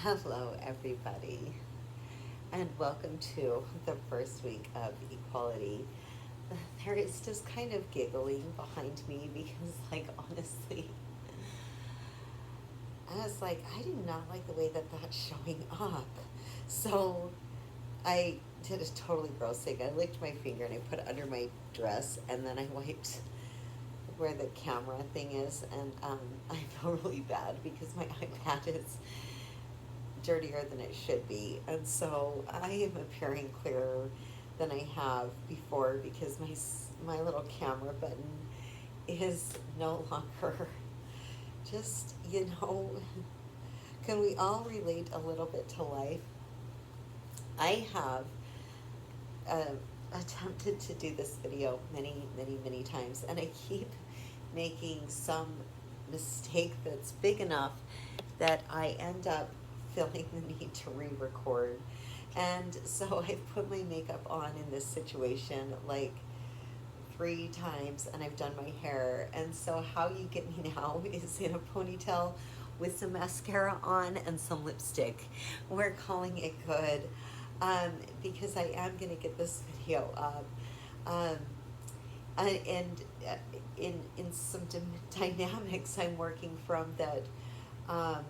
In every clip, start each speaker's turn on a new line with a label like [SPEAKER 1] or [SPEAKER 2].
[SPEAKER 1] Hello, everybody, and welcome to the first week of equality. There is just kind of giggling behind me because, honestly, I was like, I do not like the way that that's showing up. So I did a totally gross thing. I licked my finger and I put it under my dress, and then I wiped where the camera thing is, and I feel really bad because my iPad is dirtier than it should be. And so I am appearing clearer than I have before because my little camera button is no longer just, can we all relate a little bit to life? I have uh, attempted to do this video many, many, many times, and I keep making some mistake that's big enough that I end up feeling the need to re-record. And so I've put my makeup on in this situation like 3 times, and I've done my hair. And so how you get me now is in a ponytail with some mascara on and some lipstick. We're calling it good, because I am going to get this video up. Um, and in some dynamics I'm working from that, um,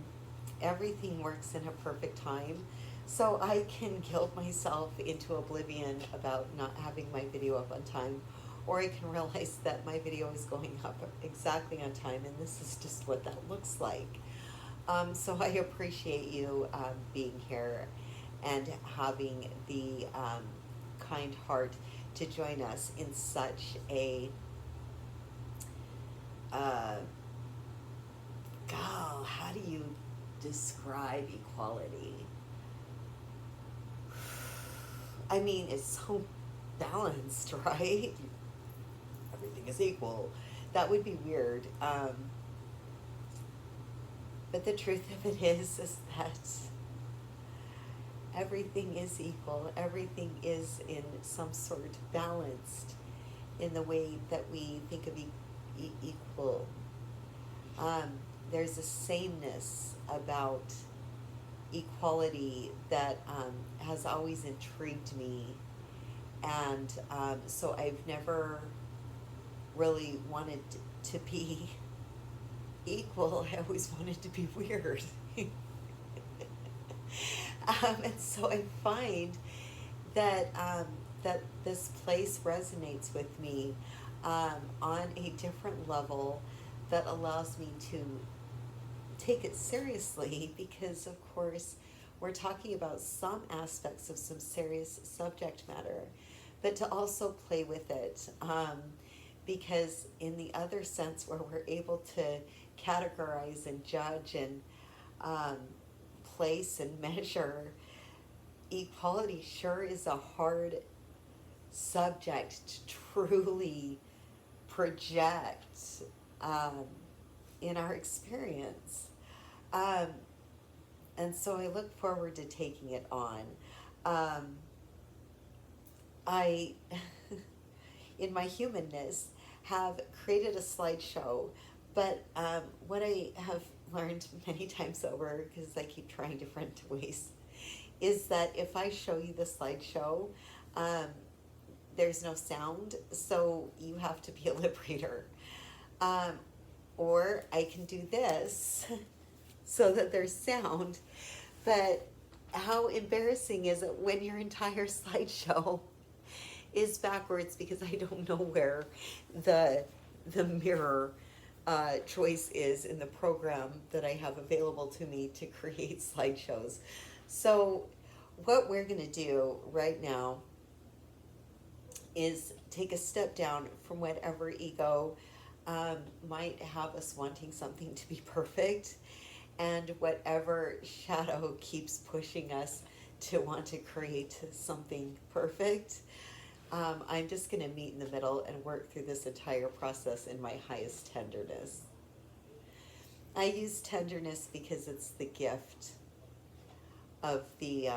[SPEAKER 1] everything works in a perfect time. So I can guilt myself into oblivion about not having my video up on time, or I can realize that my video is going up exactly on time, and this is just what that looks like. So I appreciate you being here and having the kind heart to join us in such a uh, God, how do you describe equality? I mean, it's so balanced, right? Everything is equal. That would be weird. But the truth of it is that everything is equal. Everything is in some sort balanced in the way that we think of equal. Um, there's a sameness about equality that has always intrigued me, and so I've never really wanted to be equal. I always wanted to be weird. And so I find that that this place resonates with me on a different level that allows me to take it seriously because, of course, we're talking about some aspects of some serious subject matter, but to also play with it. Because, in the other sense, where we're able to categorize and judge and um, place and measure, equality sure is a hard subject to truly project um, in our experience. Um, and so I look forward to taking it on. Um, I, in my humanness, have created a slideshow, but what I have learned many times over, because I keep trying different ways, is that if I show you the slideshow, um, there's no sound, so you have to be a lip reader. Um, or I can do this so that there's sound. But how embarrassing is it when your entire slideshow is backwards because I don't know where the mirror choice is in the program that I have available to me to create slideshows. So what we're going to do right now is take a step down from whatever ego might have us wanting something to be perfect, and whatever shadow keeps pushing us to want to create something perfect. I'm just going to meet in the middle and work through this entire process in my highest tenderness. I use tenderness because it's the gift of the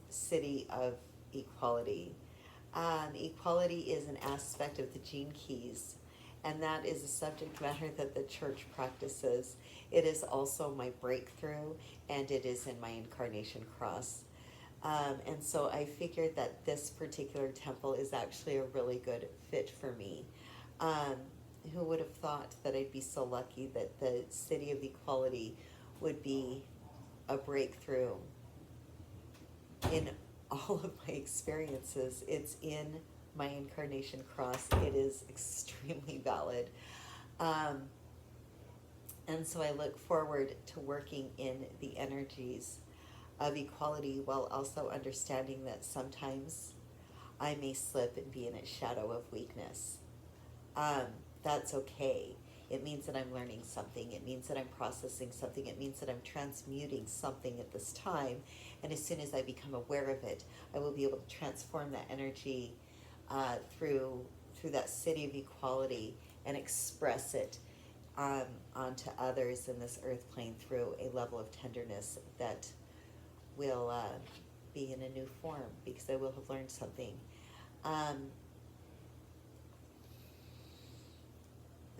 [SPEAKER 1] city of equality. Equality is an aspect of the gene keys, and that is a subject matter that the church practices. It is also my breakthrough, and it is in my incarnation cross. And so I figured that this particular temple is actually a really good fit for me. Um, who would have thought that I'd be so lucky that the City of Equality would be a breakthrough in all of my experiences? It's in my incarnation cross. It is extremely valid. Um, and so I look forward to working in the energies of equality while also understanding that sometimes I may slip and be in its shadow of weakness. Um, that's okay. It means that I'm learning something. It means that I'm processing something. It means that I'm transmuting something at this time. And as soon as I become aware of it, I will be able to transform that energy through that city of equality and express it onto others in this earth plane through a level of tenderness that will be in a new form because I will have learned something. Um,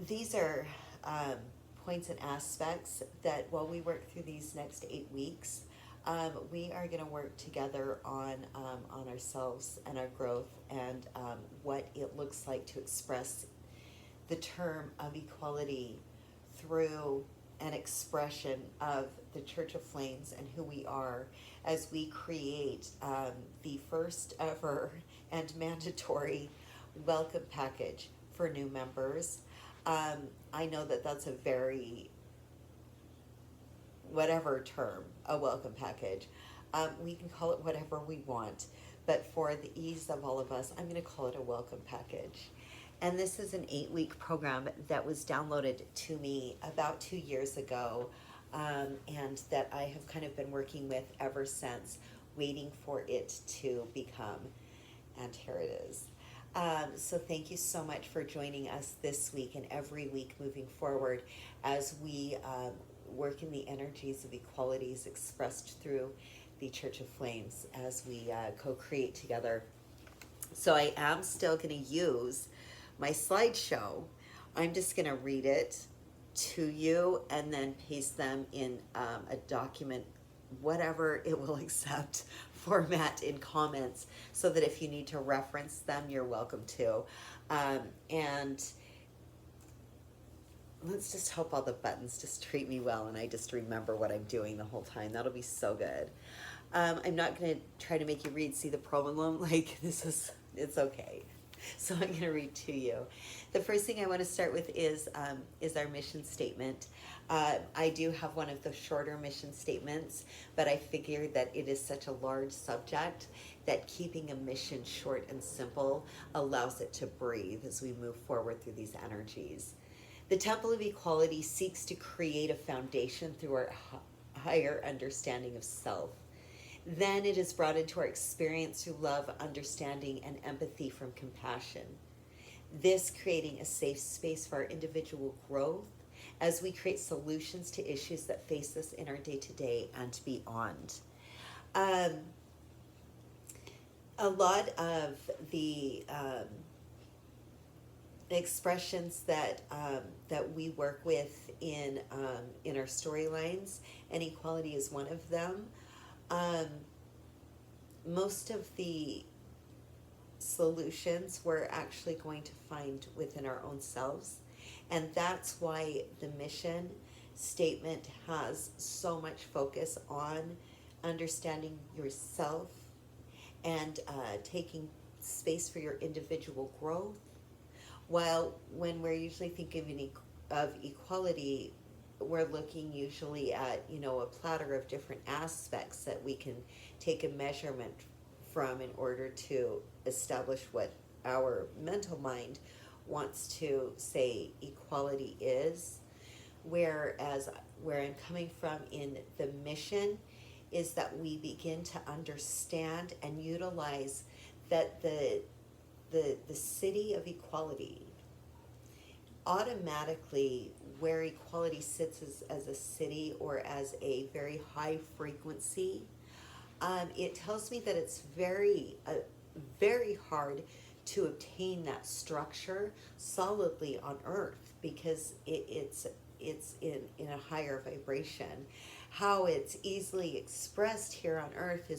[SPEAKER 1] these are um, points and aspects that while we work through these next 8 weeks, we are going to work together on ourselves and our growth and what it looks like to express the term of equality through an expression of the Church of Flames and who we are as we create the first ever and mandatory welcome package for new members. I know that that's a very, whatever term, a welcome package. We can call it whatever we want, but for the ease of all of us, I'm going to call it a welcome package. And this is an 8-week program that was downloaded to me about 2 years ago, and that I have kind of been working with ever since, waiting for it to become. And here it is. So thank you so much for joining us this week and every week moving forward as we work in the energies of equalities expressed through the Church of Flames as we co-create together. So I am still going to use my slideshow. I'm just going to read it to you and then paste them in a document, whatever it will accept format in comments, so that if you need to reference them, you're welcome to. And let's just hope all the buttons just treat me well and I just remember what I'm doing the whole time. That'll be so good. I'm not going to try to make you read, see the problem, like it's okay. So I'm going to read to you. The first thing I want to start with is our mission statement. I do have one of the shorter mission statements, but I figured that it is such a large subject that keeping a mission short and simple allows it to breathe as we move forward through these energies. The Temple of Equality seeks to create a foundation through our higher understanding of self. Then it is brought into our experience through love, understanding, and empathy from compassion. This creating a safe space for our individual growth as we create solutions to issues that face us in our day-to-day and beyond. A lot of the expressions that we work with in our storylines, and equality is one of them. Most of the solutions we're actually going to find within our own selves, and that's why the mission statement has so much focus on understanding yourself and taking space for your individual growth. While when we're usually thinking of equality, we're looking usually at, a platter of different aspects that we can take a measurement from in order to establish what our mental mind wants to say equality is. Whereas where I'm coming from in the mission is that we begin to understand and utilize that the city of equality, automatically where equality sits as a city or as a very high frequency, it tells me that it's very hard to obtain that structure solidly on earth, because it's in a higher vibration. How it's easily expressed here on earth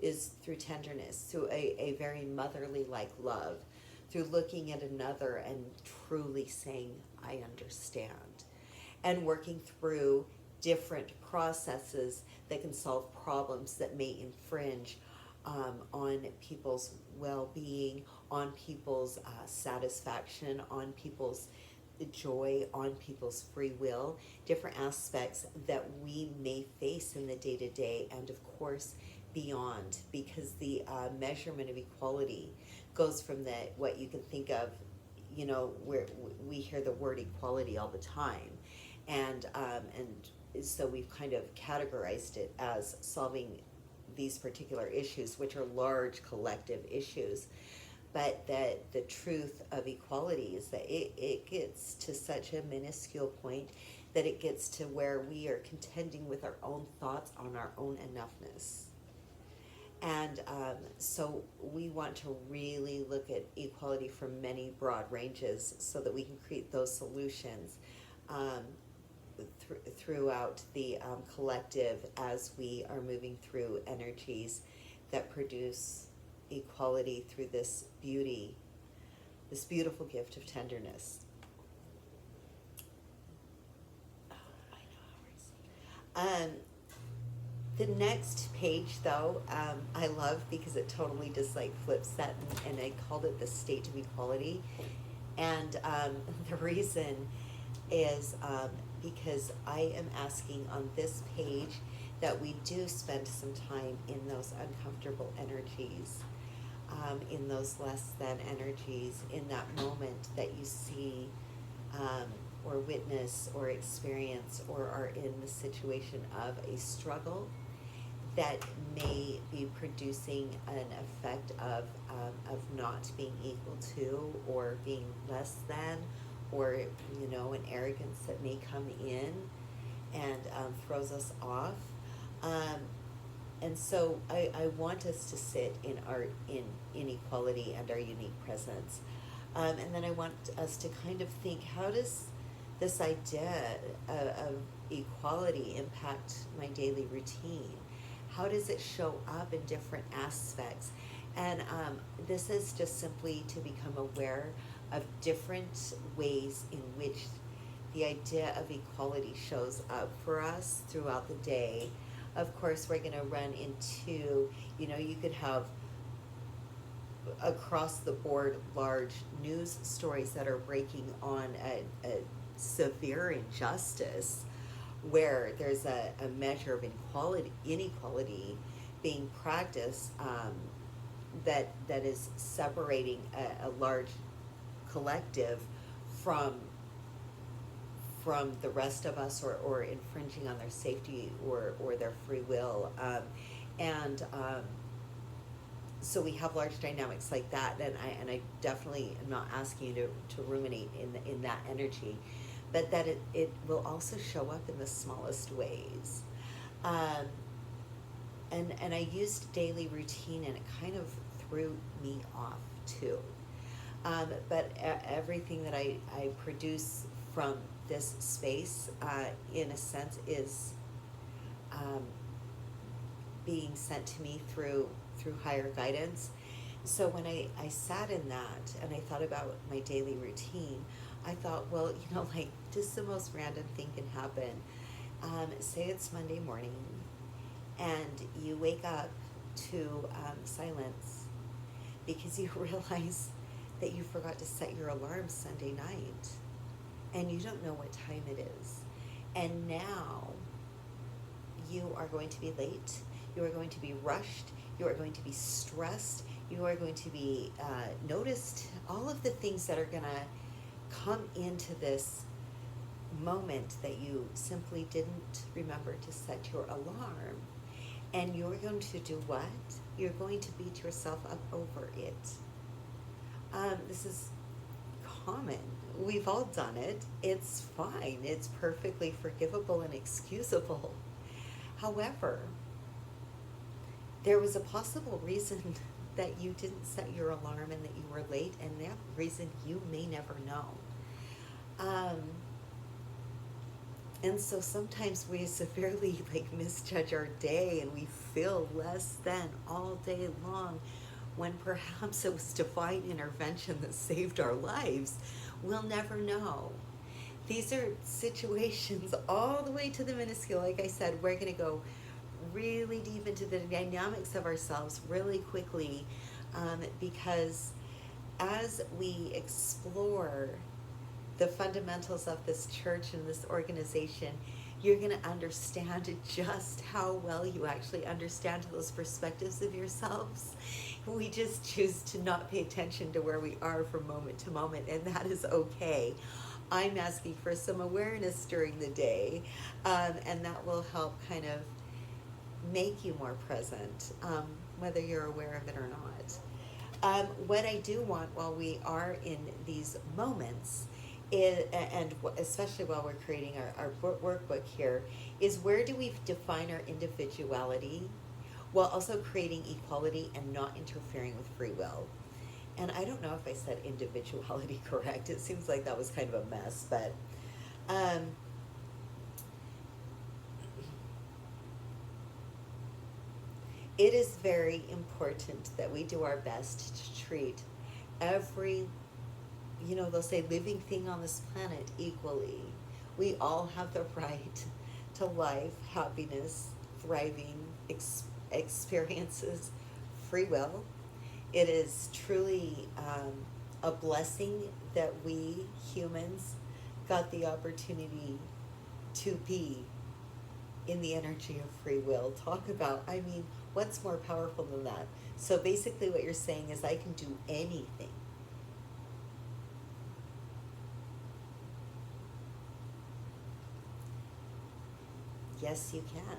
[SPEAKER 1] is through tenderness, through a very motherly like love, through looking at another and truly saying, I understand, and working through different processes that can solve problems that may infringe on people's well-being, on people's satisfaction, on people's joy, on people's free will, different aspects that we may face in the day-to-day, and of course beyond, because the measurement of equality goes from the what you can think of, where we hear the word equality all the time, and so we've kind of categorized it as solving these particular issues, which are large collective issues. But that the truth of equality is that it gets to such a minuscule point that it gets to where we are contending with our own thoughts on our own enoughness. And so we want to really look at equality from many broad ranges so that we can create those solutions um, throughout the collective as we are moving through energies that produce equality through this beauty, this beautiful gift of tenderness. Um, the next page, though, I love because it totally just like flips that, and I called it the state of equality. And the reason is because I am asking on this page that we do spend some time in those uncomfortable energies, in those less than energies, in that moment that you see or witness or experience or are in the situation of a struggle that may be producing an effect of not being equal to or being less than, or an arrogance that may come in and throws us off. Um, and so I want us to sit in our in equality and our unique presence. And then I want us to kind of think, how does this idea of equality impact my daily routine? How does it show up in different aspects? And this is just simply to become aware of different ways in which the idea of equality shows up for us throughout the day. Of course, we're going to run into, you could have across the board large news stories that are breaking on a severe injustice where there's a measure of inequality being practiced, that is separating a large collective from the rest of us, or infringing on their safety or their free will. And so we have large dynamics like that, and I definitely am not asking you to ruminate in that energy, but that it will also show up in the smallest ways. Um, and I used daily routine, and it kind of threw me off too. But everything that I produce from this space, in a sense, is um, being sent to me through higher guidance. So when I sat in that and I thought about my daily routine, I thought, well, like, just the most random thing can happen. Say it's Monday morning and you wake up to silence because you realize that you forgot to set your alarm Sunday night and you don't know what time it is. And now you are going to be late, you are going to be rushed, you are going to be stressed, you are going to be noticed, all of the things that are going to come into this moment that you simply didn't remember to set your alarm. And you're going to do what? You're going to beat yourself up over it. This is common. We've all done it. It's fine. It's perfectly forgivable and excusable. However, there was a possible reason that you didn't set your alarm and that you were late, and that reason you may never know. Um, And so sometimes we severely like misjudge our day and we feel less than all day long when perhaps it was divine intervention that saved our lives. We'll never know. These are situations all the way to the minuscule. Like I said, we're going to go really deep into the dynamics of ourselves really quickly, because as we explore the fundamentals of this church and this organization, you're going to understand just how well you actually understand those perspectives of yourselves. We just choose to not pay attention to where we are from moment to moment, and that is okay. I'm asking for some awareness during the day, and that will help kind of make you more present, whether you're aware of it or not. What I do want while we are in these moments is, and especially while we're creating our workbook here, is where do we define our individuality while also creating equality and not interfering with free will? And I don't know if I said individuality correct. It seems like that was kind of a mess, but um, it is very important that we do our best to treat every, they'll say living thing on this planet equally. We all have the right to life, happiness, thriving, experiences, free will. It is truly a blessing that we humans got the opportunity to be in the energy of free will. Talk about, I mean, what's more powerful than that? So basically, what you're saying is, I can do anything. Yes, you can.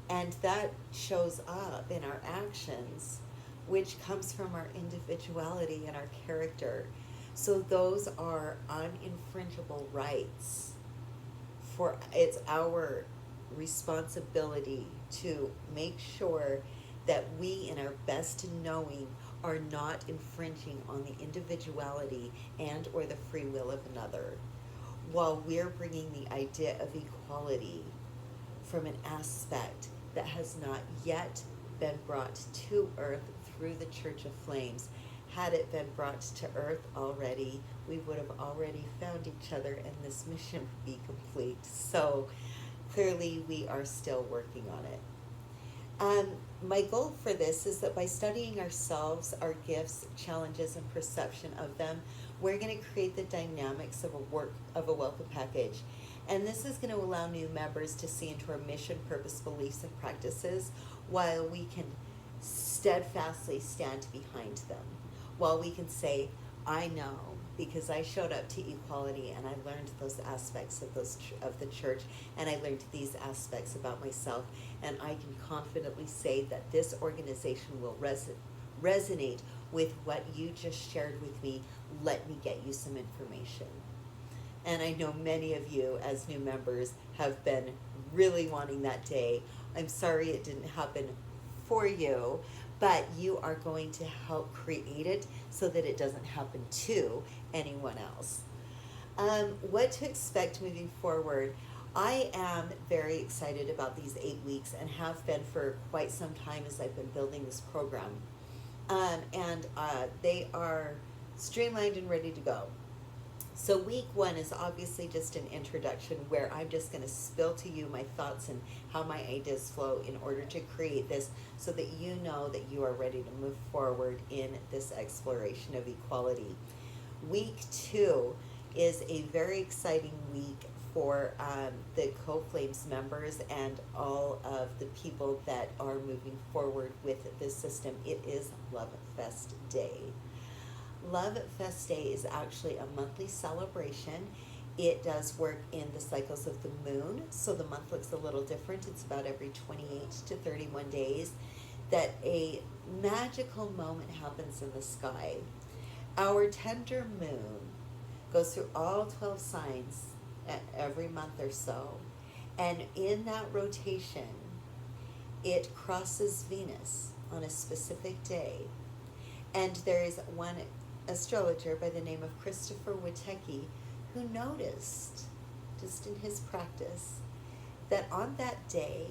[SPEAKER 1] And that shows up in our actions, which comes from our individuality and our character. So those are uninfringible rights. For it's our responsibility to make sure that we, in our best knowing, are not infringing on the individuality and or the free will of another, while we're bringing the idea of equality from an aspect that has not yet been brought to earth through the Church of Flames. Had it been brought to earth already, we would have already found each other and this mission would be complete. So clearly we are still working on it. My goal for this is that by studying ourselves, our gifts, challenges, and perception of them, we're going to create the dynamics of a welcome package. And this is going to allow new members to see into our mission, purpose, beliefs, and practices, while we can steadfastly stand behind them. While we can say, I know, because I showed up to equality and I learned those aspects of the church, and I learned these aspects about myself, and I can confidently say that this organization will resonate with what you just shared with me. Let me get you some information. And I know many of you, as new members, have been really wanting that day. I'm sorry it didn't happen for you, but you are going to help create it so that it doesn't happen to anyone else. What to expect moving forward? I am very excited about these 8 weeks and have been for quite some time as I've been building this program. And they are streamlined and ready to go. So week 1 is obviously just an introduction where I'm just going to spill to you my thoughts and how my ideas flow in order to create this, so that you know that you are ready to move forward in this exploration of equality. Week 2 is a very exciting week for the Co-Flames members and all of the people that are moving forward with this system. It is Love Fest Day. Love Fest Day is actually a monthly celebration. It does work in the cycles of the moon, so the month looks a little different. It's about every 28 to 31 days that a magical moment happens in the sky. Our tender moon goes through all 12 signs every month or so, and in that rotation, it crosses Venus on a specific day. And there is one astrologer by the name of Christopher Witecki who noticed noticed in his practice that on that day,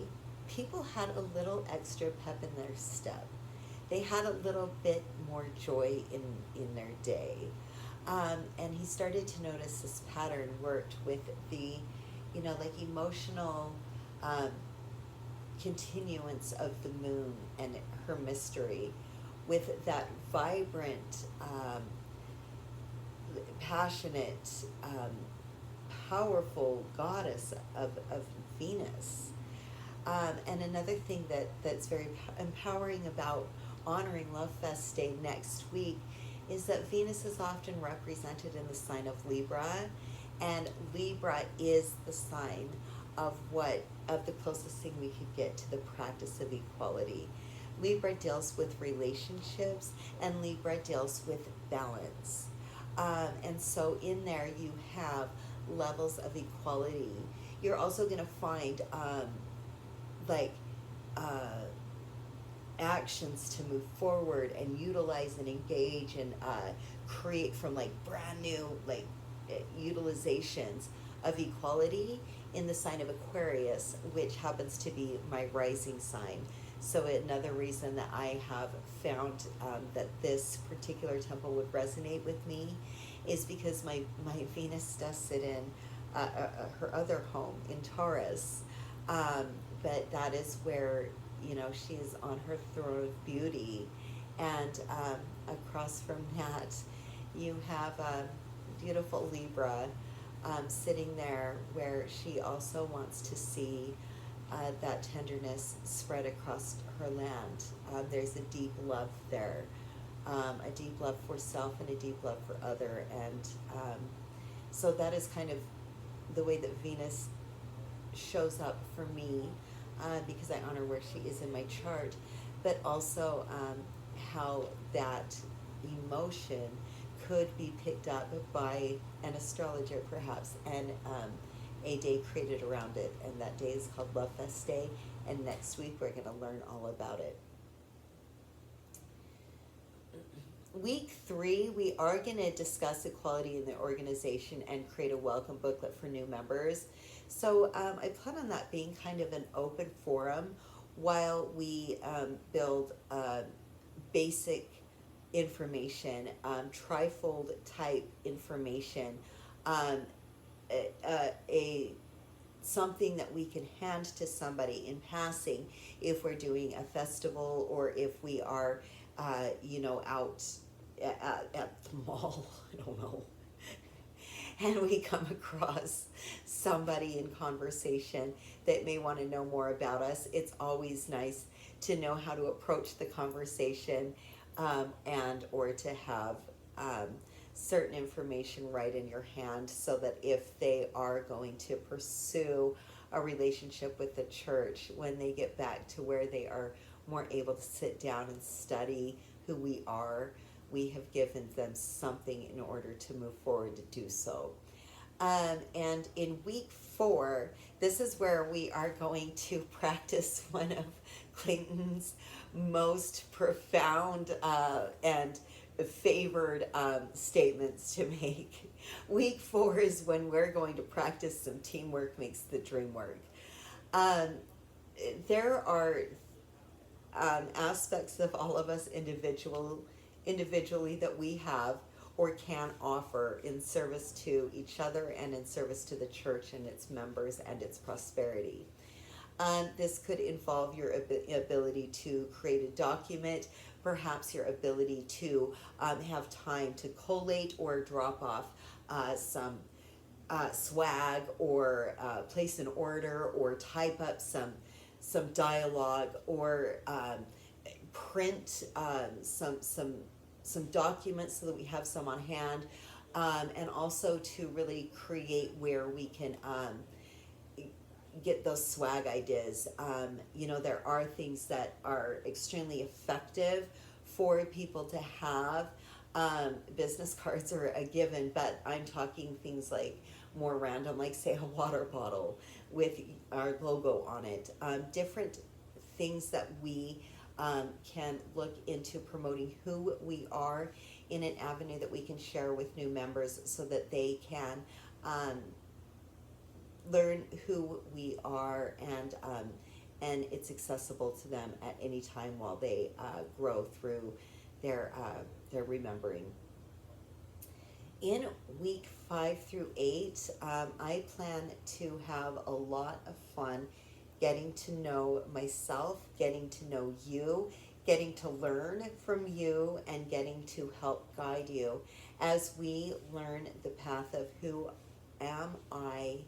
[SPEAKER 1] people had a little extra pep in their step. They had a little bit more joy in their day. And he started to notice this pattern worked with the, like emotional um, continuance of the moon and her mystery with that vibrant, passionate, powerful goddess of Venus. And another thing that's very empowering about honoring Love Fest Day next week is that Venus is often represented in the sign of Libra, and Libra is the sign of the closest thing we could get to the practice of equality. Libra deals with relationships, and Libra deals with balance. And so in there you have levels of equality. You're also going to find like uh, actions to move forward and utilize and engage and create from like brand new like utilizations of equality in the sign of Aquarius, which happens to be my rising sign. So another reason that I have found that this particular temple would resonate with me is because my Venus does sit in her other home in Taurus. But that is where, she is on her throne of beauty. And across from that, you have a beautiful Libra sitting there where she also wants to see that tenderness spread across her land. There's a deep love there, a deep love for self and a deep love for other. And so that is kind of the way that Venus shows up for me, because I honor where she is in my chart, but also how that emotion could be picked up by an astrologer perhaps, and a day created around it. And that day is called Love Fest Day, and next week we're going to learn all about it. Week 3, we are going to discuss equality in the organization and create a welcome booklet for new members. So I plan on that being kind of an open forum while we build basic information, trifold type information, a something that we can hand to somebody in passing if we're doing a festival, or if we are out at the mall, I don't know, and we come across somebody in conversation that may want to know more about us. It's always nice to know how to approach the conversation, and or to have certain information right in your hand, so that if they are going to pursue a relationship with the church, when they get back to where they are more able to sit down and study who we are, we have given them something in order to move forward to do so. And in week 4, this is where we are going to practice one of Clayton's most profound and favored statements to make. Week 4 is when we're going to practice some teamwork makes the dream work. Um, there are aspects of all of us individually that we have or can offer in service to each other and in service to the church and its members and its prosperity. This could involve your ability to create a document, perhaps your ability to have time to collate or drop off some swag, or place an order, or type up some dialogue, or print some documents so that we have some on hand, and also to really create where we can get those swag ideas. There are things that are extremely effective for people to have. Business cards are a given, but I'm talking things like more random, like say a water bottle with our logo on it. Different things that we can look into promoting who we are in an avenue that we can share with new members, so that they can learn who we are, and it's accessible to them at any time while they grow through their remembering. In week 5 through 8, I plan to have a lot of fun getting to know myself, getting to know you, getting to learn from you, and getting to help guide you as we learn the path of who am I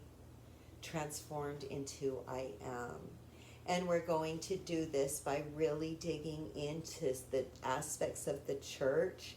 [SPEAKER 1] transformed into I am. And we're going to do this by really digging into the aspects of the church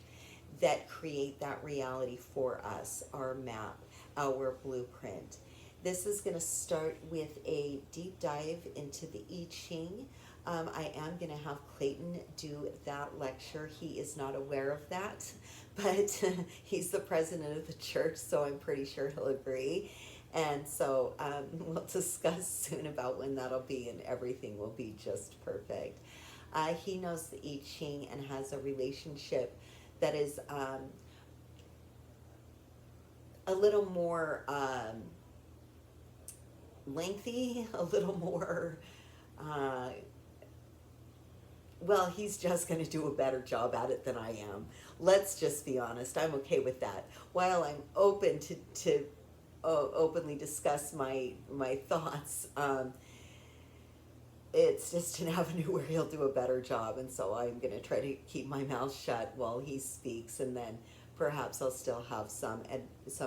[SPEAKER 1] that create that reality for us, our map, our blueprint. This is going to start with a deep dive into the I Ching. I am going to have Clayton do that lecture. He is not aware of that, but he's the president of the church, so I'm pretty sure he'll agree. And so we'll discuss soon about when that'll be, and everything will be just perfect. He knows the I Ching and has a relationship that is a little more lengthy, a little more, uh, well, he's just going to do a better job at it than I am. Let's just be honest. I'm okay with that. While I'm open to openly discuss my thoughts, it's just an avenue where he'll do a better job, and so I'm going to try to keep my mouth shut while he speaks, and then perhaps I'll still have some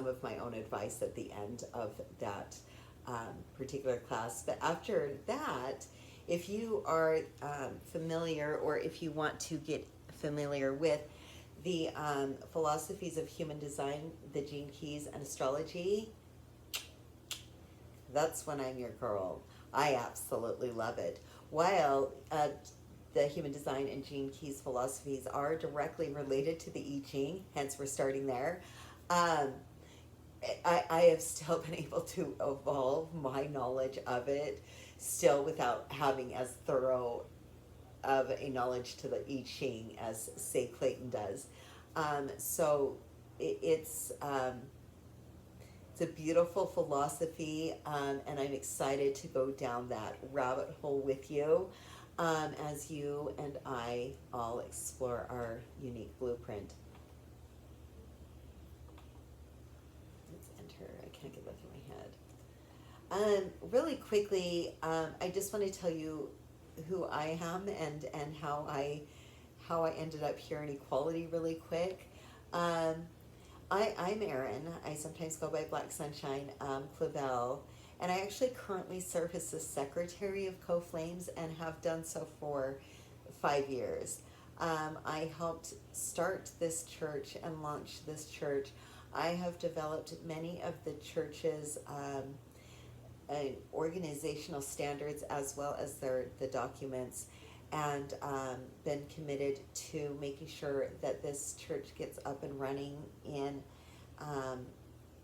[SPEAKER 1] of my own advice at the end of that particular class. But after that, if you are familiar, or if you want to get familiar with the philosophies of human design, the gene keys, and astrology, that's when I'm your girl. I absolutely love it. While the human design and gene keys philosophies are directly related to the I Ching, hence we're starting there, um, I have still been able to evolve my knowledge of it, still without having as thorough of a knowledge to the I Ching as, say, Clayton does. So it's a beautiful philosophy, and I'm excited to go down that rabbit hole with you as you and I all explore our unique blueprint. Let's enter. I can't get that through my head. Really quickly, I just want to tell you who I am, and how I ended up here in equality really quick. Um, I'm Erin. I sometimes go by Black Sunshine Clavel, and I actually currently serve as the secretary of F.L.A.M.E.S and have done so for 5 years. I helped start this church and launch this church. I have developed many of the church's organizational standards, as well as the documents, and been committed to making sure that this church gets up and running um,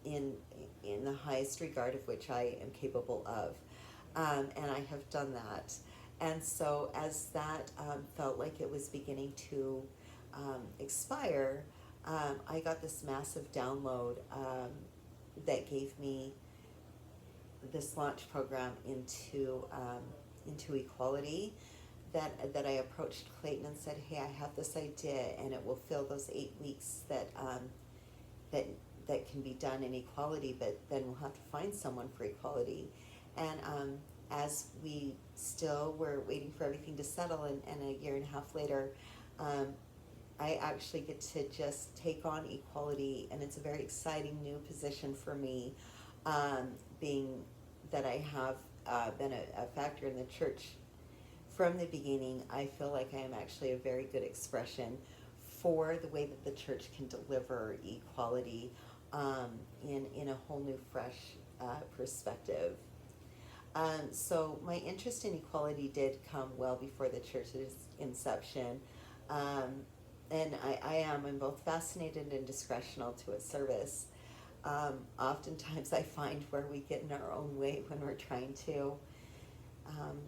[SPEAKER 1] in in the highest regard of which I am capable of, and I have done that. And so, as that felt like it was beginning to expire, I got this massive download that gave me this launch program into equality, that I approached Clayton and said, "Hey, I have this idea, and it will fill those 8 weeks that that can be done in equality, but then we'll have to find someone for equality." And as we still were waiting for everything to settle, and a year and a half later, I actually get to just take on equality, and it's a very exciting new position for me, being that I have been a factor in the church from the beginning. I feel like I am actually a very good expression for the way that the church can deliver equality in a whole new, fresh perspective. So my interest in equality did come well before the church's inception. Um, and I'm both fascinated and discretional to its service. Oftentimes I find where we get in our own way when we're trying to um,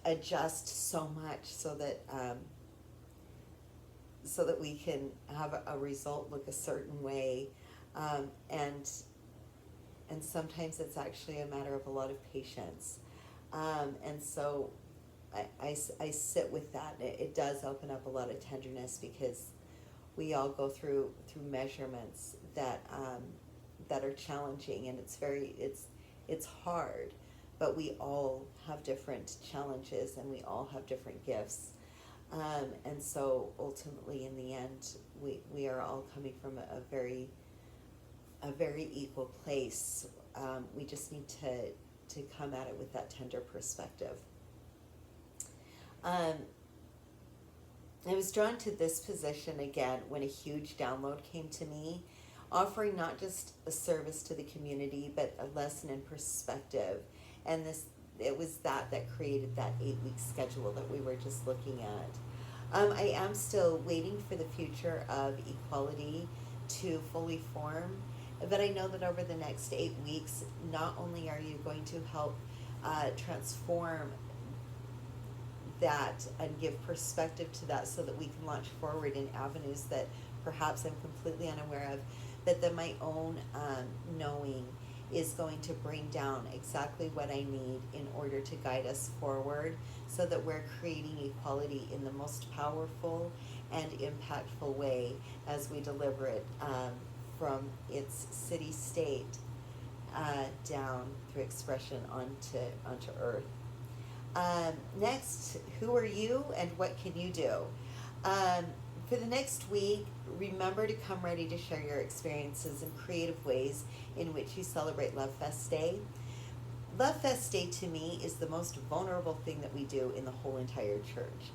[SPEAKER 1] adjust so much so that we can have a result look a certain way, and and sometimes it's actually a matter of a lot of patience. And so I sit with that. It does open up a lot of tenderness because we all go through measurements that are challenging, and it's hard, but we all have different challenges and we all have different gifts, and so ultimately in the end we are all coming from a very equal place. We just need to come at it with that tender perspective. Um, I was drawn to this position again when a huge download came to me, offering not just a service to the community, but a lesson in perspective. And it was that created that 8-week schedule that we were just looking at. I am still waiting for the future of equality to fully form, but I know that over the next 8 weeks, not only are you going to help transform that and give perspective to that so that we can launch forward in avenues that perhaps I'm completely unaware of, but that my own knowing is going to bring down exactly what I need in order to guide us forward so that we're creating equality in the most powerful and impactful way as we deliver it from its city state down through expression onto earth. Next, who are you and what can you do? Um, for the next week, remember to come ready to share your experiences in creative ways in which you celebrate Love Fest Day. Love Fest Day to me is the most vulnerable thing that we do in the whole entire church.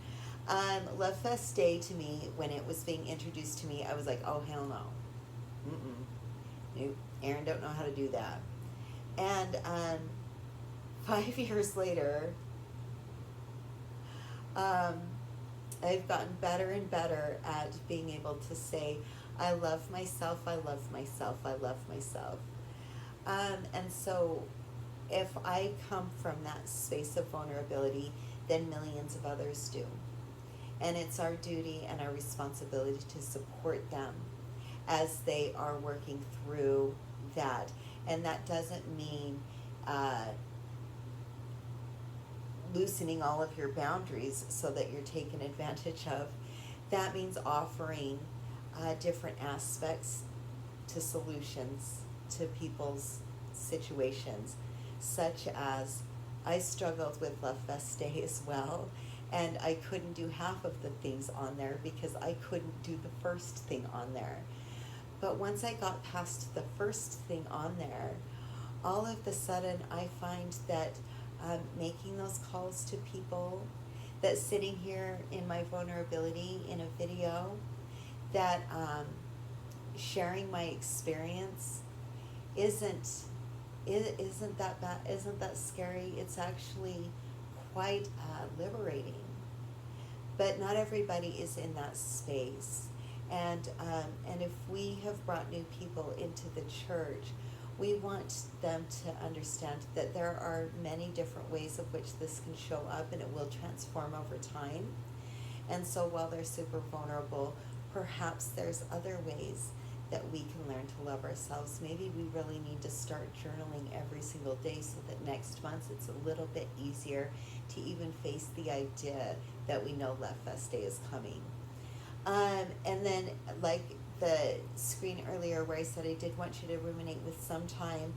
[SPEAKER 1] Love Fest Day to me, when it was being introduced to me, I was like, oh, hell no. Nope, Aaron don't know how to do that. And 5 years later, um, I've gotten better and better at being able to say, I love myself, I love myself, I love myself. And so if I come from that space of vulnerability, then millions of others do. And it's our duty and our responsibility to support them as they are working through that. And that doesn't mean loosening all of your boundaries so that you're taken advantage of. That means offering different aspects to solutions to people's situations, such as I struggled with Love Fest Day as well, and I couldn't do half of the things on there because I couldn't do the first thing on there. But once I got past the first thing on there, all of the sudden I find that making those calls to people, that sitting here in my vulnerability in a video, that sharing my experience isn't that bad, isn't that scary. It's actually quite liberating. But not everybody is in that space, and if we have brought new people into the church, we want them to understand that there are many different ways of which this can show up, and it will transform over time. And so while they're super vulnerable, perhaps there's other ways that we can learn to love ourselves. Maybe we really need to start journaling every single day so that next month it's a little bit easier to even face the idea that we know Love Fest Day is coming. And then, like the screen earlier where I said I did want you to ruminate with some time,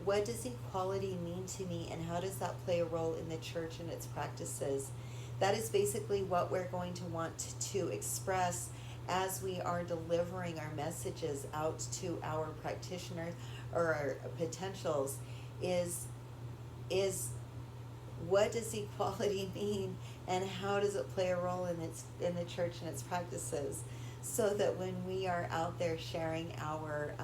[SPEAKER 1] what does equality mean to me, and how does that play a role in the church and its practices? That is basically what we're going to want to express as we are delivering our messages out to our practitioners or our potentials, is what does equality mean, and how does it play a role in the church and its practices, so that when we are out there sharing our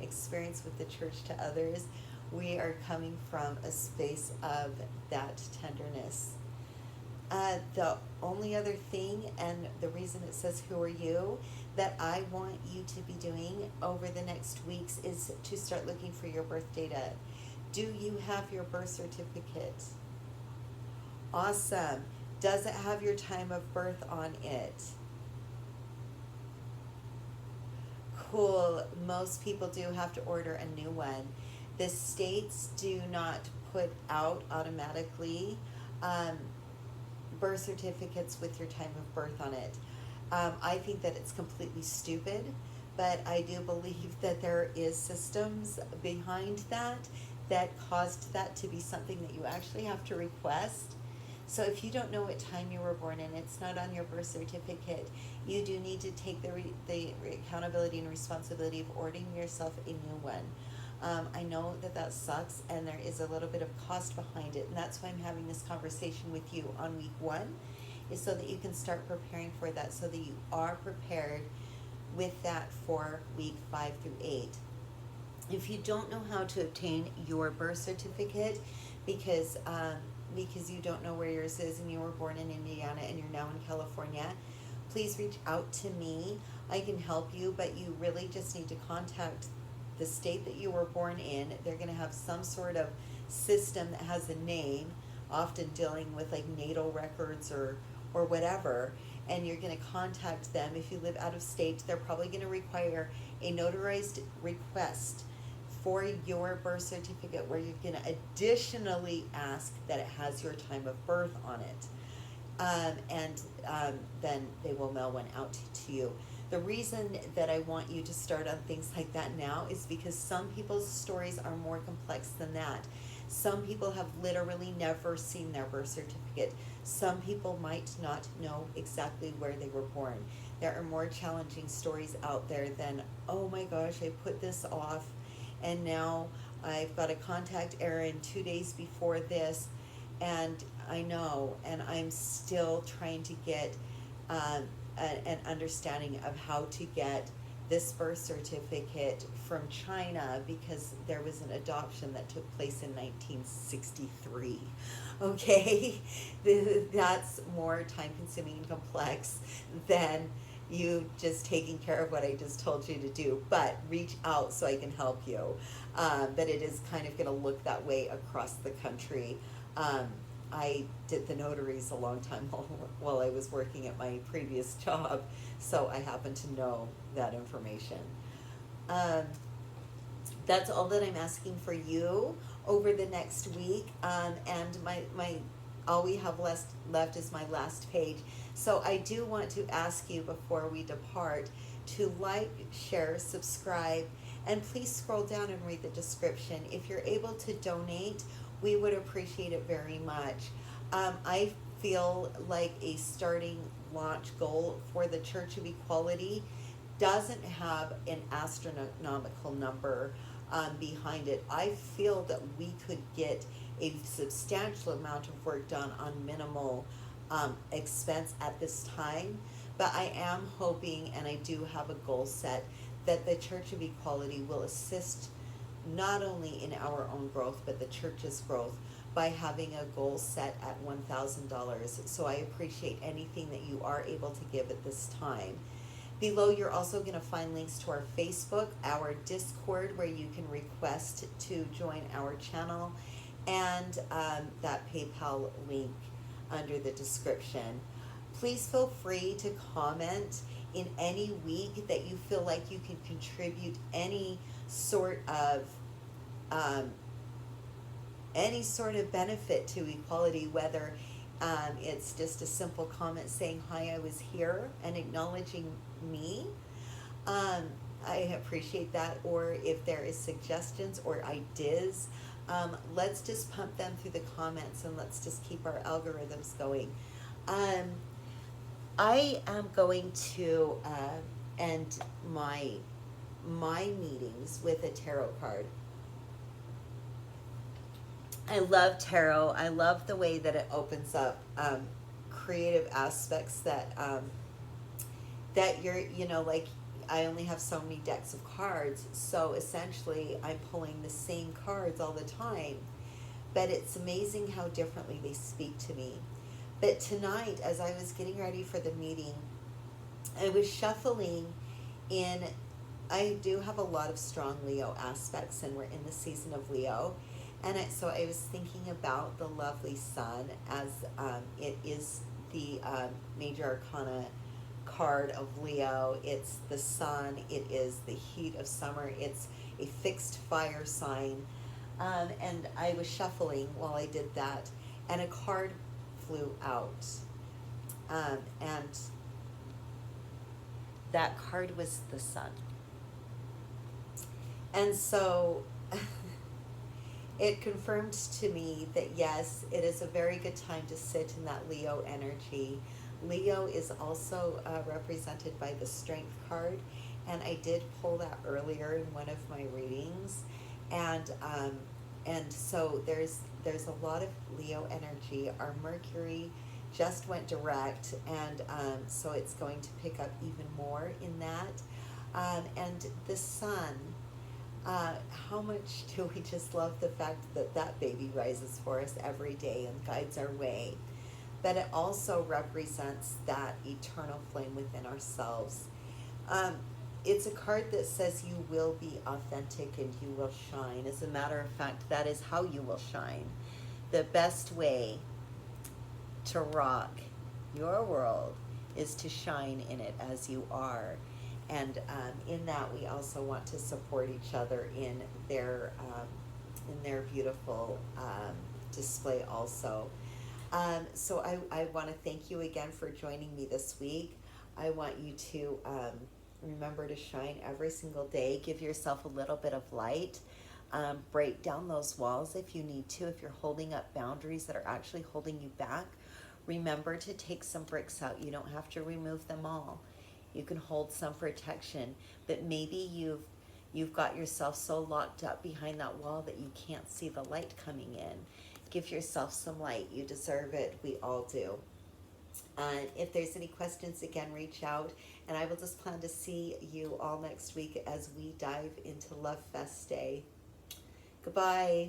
[SPEAKER 1] experience with the church to others, we are coming from a space of that tenderness. The only other thing, and the reason it says who are you, that I want you to be doing over the next weeks is to start looking for your birth data. Do you have your birth certificate? Awesome. Does it have your time of birth on it? Cool. Most people do have to order a new one. The states do not put out automatically um, birth certificates with your time of birth on it. I think that it's completely stupid, but I do believe that there is systems behind that that caused that to be something that you actually have to request. So if you don't know what time you were born and it's not on your birth certificate, you do need to take the accountability and responsibility of ordering yourself a new one. I know that that sucks and there is a little bit of cost behind it, and that's why I'm having this conversation with you on week one, is so that you can start preparing for that, so that you are prepared with that for week 5 through 8. If you don't know how to obtain your birth certificate because you don't know where yours is and you were born in Indiana and you're now in California, please reach out to me. I can help you, but you really just need to contact the state that you were born in. They're going to have some sort of system that has a name, often dealing with like natal records or whatever, and you're going to contact them. If you live out of state, they're probably going to require a notarized request for your birth certificate, where you're going to additionally ask that it has your time of birth on it. And then they will mail one out to you. The reason that I want you to start on things like that now is because some people's stories are more complex than that. Some people have literally never seen their birth certificate. Some people might not know exactly where they were born. There are more challenging stories out there than, oh my gosh, I put this off and now I've got to contact Erin 2 days before this, and I know, and I'm still trying to get an understanding of how to get this birth certificate from China, because there was an adoption that took place in 1963. Okay, that's more time consuming and complex than you just taking care of what I just told you to do. But reach out so I can help you. But it is kind of going to look that way across the country. I did the notaries a long time while I was working at my previous job, so I happen to know that information. That's all that I'm asking for you over the next week, and my all we have left is my last page. So I do want to ask you before we depart to like, share, subscribe, and please scroll down and read the description. If you're able to donate, we would appreciate it very much. I feel like a starting launch goal for the Church of Equality doesn't have an astronomical number behind it. I feel that we could get a substantial amount of work done on minimal expense at this time, but I am hoping, and I do have a goal set, that the Church of Equality will assist not only in our own growth, but the church's growth by having a goal set at $1,000. So I appreciate anything that you are able to give at this time. Below, you're also going to find links to our Facebook, our Discord, where you can request to join our channel, and that PayPal link under the description. Please feel free to comment in any week that you feel like you can contribute any sort of benefit to equality, whether it's just a simple comment saying, hi, I was here, and acknowledging me. I appreciate that. Or if there is suggestions or ideas, let's just pump them through the comments, and let's just keep our algorithms going. I am going to end my meetings with a tarot card. I love tarot. I love the way that it opens up creative aspects that you're, like, I only have so many decks of cards, so essentially I'm pulling the same cards all the time, but it's amazing how differently they speak to me. But tonight, as I was getting ready for the meeting, I was shuffling in. I do have a lot of strong Leo aspects, and we're in the season of Leo. And so I was thinking about the lovely sun, as it is the major arcana card of Leo. It's the sun. It is the heat of summer. It's a fixed fire sign. And I was shuffling while I did that, and a card flew out. And that card was the sun. And so it confirmed to me that yes, it is a very good time to sit in that Leo energy. Leo is also represented by the Strength card, and I did pull that earlier in one of my readings, and so there's a lot of Leo energy. Our Mercury just went direct, and so it's going to pick up even more in that, and the Sun. How much do we just love the fact that that baby rises for us every day and guides our way? But it also represents that eternal flame within ourselves. Um, it's a card that says you will be authentic and you will shine. As a matter of fact, that is how you will shine. The best way to rock your world is to shine in it as you are. And in that, we also want to support each other in their beautiful display also. So I want to thank you again for joining me this week. I want you to remember to shine every single day. Give yourself a little bit of light. Break down those walls if you need to. If you're holding up boundaries that are actually holding you back, remember to take some bricks out. You don't have to remove them all. You can hold some protection, but maybe you've got yourself so locked up behind that wall that you can't see the light coming in. Give yourself some light. You deserve it. We all do. If there's any questions, again, reach out, and I will just plan to see you all next week as we dive into Love Fest Day. Goodbye.